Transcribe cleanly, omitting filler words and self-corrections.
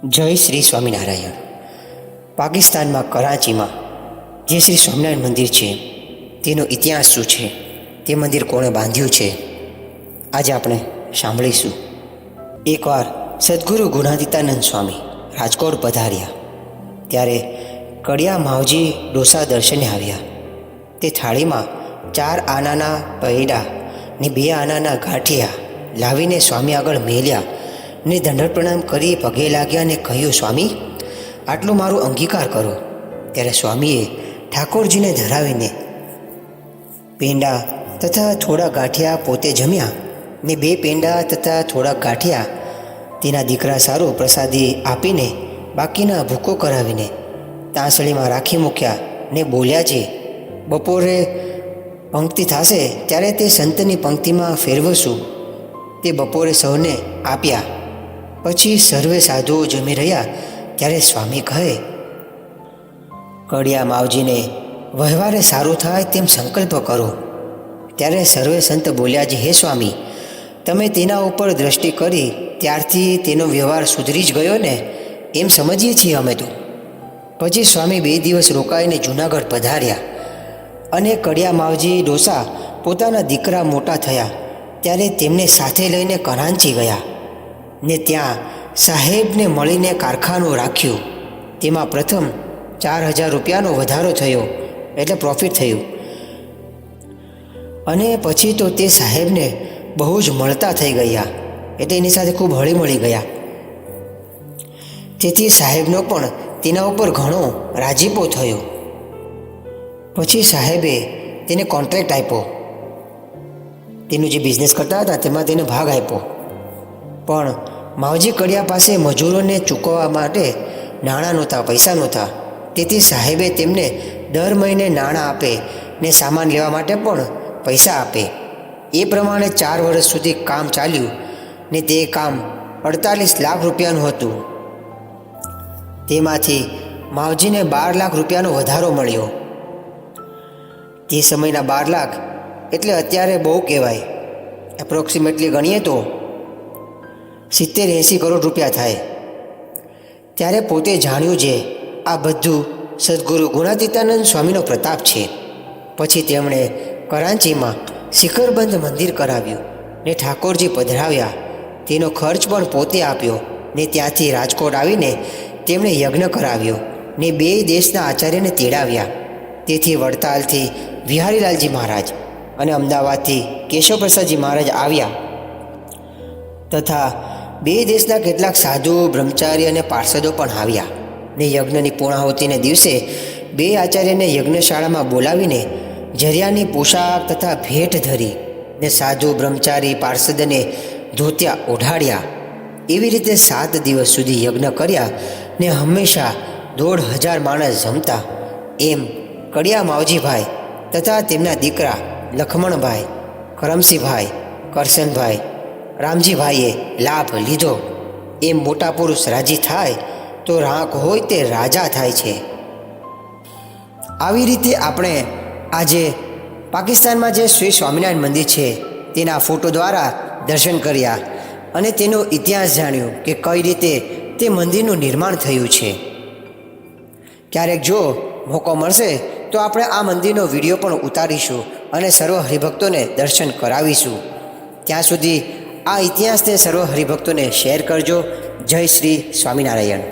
જય શ્રી સ્વામિનારાયણ. પાકિસ્તાનમાં કરાચીમાં જે શ્રી સ્વામિનારાયણ મંદિર છે તેનો ઇતિહાસ શું છે, તે મંદિર કોણે બાંધ્યું છે, આજે આપણે સાંભળીશું. એકવાર સદગુરુ ગુણાતીતાનંદ સ્વામી રાજકોટ પધાર્યા ત્યારે કડિયા માવજી ડોસા દર્શને આવ્યા. તે થાળીમાં 4 આનાના પૈડા ને 2 આનાના ગાંઠિયા લાવીને સ્વામી આગળ મેલ્યા ને દંડવત પ્રણામ કરી પગે લાગ્યા ને કહ્યું, સ્વામી, આટલું મારું અંગીકાર કરો. ત્યારે સ્વામીએ ઠાકોરજીને ધરાવીને પેંડા તથા થોડા ગાંઠિયા પોતે જમ્યા ને 2 પેંડા તથા થોડા ગાંઠિયા તેના દીકરા સારું પ્રસાદી આપીને બાકીના ભૂકો કરાવીને તાંસળીમાં રાખી મૂક્યા ને બોલ્યા, છે બપોરે પંક્તિ થશે ત્યારે તે સંતની પંક્તિમાં ફેરવશું. તે બપોરે સૌને આપ્યા. પછી સર્વે સાધુઓ જમી રહ્યા ત્યારે સ્વામી કહે, કડિયા માવજીને વહેવારે સારું થાય તેમ સંકલ્પ કરો. ત્યારે સર્વે સંત બોલ્યા, છે હે સ્વામી, તમે તેના ઉપર દ્રષ્ટિ કરી ત્યારથી તેનો વ્યવહાર સુધરી જ ગયો ને, એમ સમજીએ છીએ અમે તો. પછી સ્વામી 2 દિવસ રોકાઈને જૂનાગઢ પધાર્યા અને કડિયા માવજી ડોસા પોતાના દીકરા મોટા થયા ત્યારે તેમને સાથે લઈને કરાંચી ગયા ને ત્યાં સાહેબને મળીને કારખાનું રાખ્યું. તેમાં પ્રથમ 4,000 રૂપિયાનો વધારો થયો, એટલે પ્રોફિટ થયું. અને પછી તો તે સાહેબને બહુ જ મળતા થઈ ગયા, એટલે એની સાથે ખૂબ હળીમળી ગયા. તેથી સાહેબનો પણ તેના ઉપર ઘણો રાજીપો થયો. પછી સાહેબે તેને કોન્ટ્રાક્ટ આપ્યો. તેનું જે બિઝનેસ કરતા હતા તેમાં તેને ભાગ આપ્યો. પણ માવજી કડિયા પાસે મજૂરોને ચૂકવવા માટે નાણાં નહોતા, પૈસા નહોતા. તેથી સાહેબે તેમને દર મહિને નાણાં આપે ને સામાન લેવા માટે પણ પૈસા આપે. એ પ્રમાણે 4 વર્ષ સુધી કામ ચાલ્યું ને તે કામ 48 લાખ રૂપિયાનું હતું. તેમાંથી માવજીને 12 લાખ રૂપિયાનો વધારો મળ્યો. તે સમયના 12 લાખ એટલે અત્યારે બહુ કહેવાય. એપ્રોક્સિમેટલી ગણીએ તો 70-80 કરોડ રૂપિયા થાય. ત્યારે પોતે જાણ્યું છે આ બધું સદગુરુ ગુણાતીતાનંદ સ્વામીનો પ્રતાપ છે. પછી તેમણે કરાંચીમાં શિખરબંધ મંદિર કરાવ્યું ને ઠાકોરજી પધરાવ્યા. તેનો ખર્ચ પણ પોતે આપ્યો ને ત્યાંથી રાજકોટ આવીને તેમણે યજ્ઞ કરાવ્યો ને 2 દેશના આચાર્યને તેડાવ્યા. તેથી વડતાલથી વિહારીલાલજી મહારાજ અને અમદાવાદથી કેશવપ્રસાદજી મહારાજ આવ્યા તથા 2 દેશના કેટલાક સાધુ, બ્રહ્મચારી અને પાર્ષદો પણ આવ્યા ને યજ્ઞની પૂર્ણાહુતિને દિવસે 2 આચાર્યને યજ્ઞશાળામાં બોલાવીને જરિયાની પોશાક તથા ભેટ ધરી ને સાધુ, બ્રહ્મચારી, પાર્ષદને ધોતિયા ઓઢાડ્યા. એવી રીતે 7 દિવસ સુધી યજ્ઞ કર્યા ને હંમેશા 1,500 માણસ જમતા. એમ કડિયા માવજીભાઈ તથા તેમના દીકરા લખમણભાઈ, કરમસિંહભાઈ, કરશનભાઈ, રામજીભાઈએ લાભ લીધો. એમ મોટા પુરુષ રાજી થાય તો રાંક હોય તે રાજા થાય છે. આવી રીતે આપણે આજે પાકિસ્તાનમાં જે શ્રી સ્વામિનારાયણ મંદિર છે તેના ફોટો દ્વારા દર્શન કર્યા અને તેનો ઇતિહાસ જાણ્યો કે કઈ રીતે તે મંદિરનું નિર્માણ થયું છે. ક્યારેક જો મોકો મળશે તો આપણે આ મંદિરનો વિડીયો પણ ઉતારીશું અને સર્વ હરિભક્તોને દર્શન કરાવીશું. ત્યાં સુધી આ ઇતિહાસને સર્વ હરિભક્તોને શેર કરજો. જય શ્રી સ્વામિનારાયણ.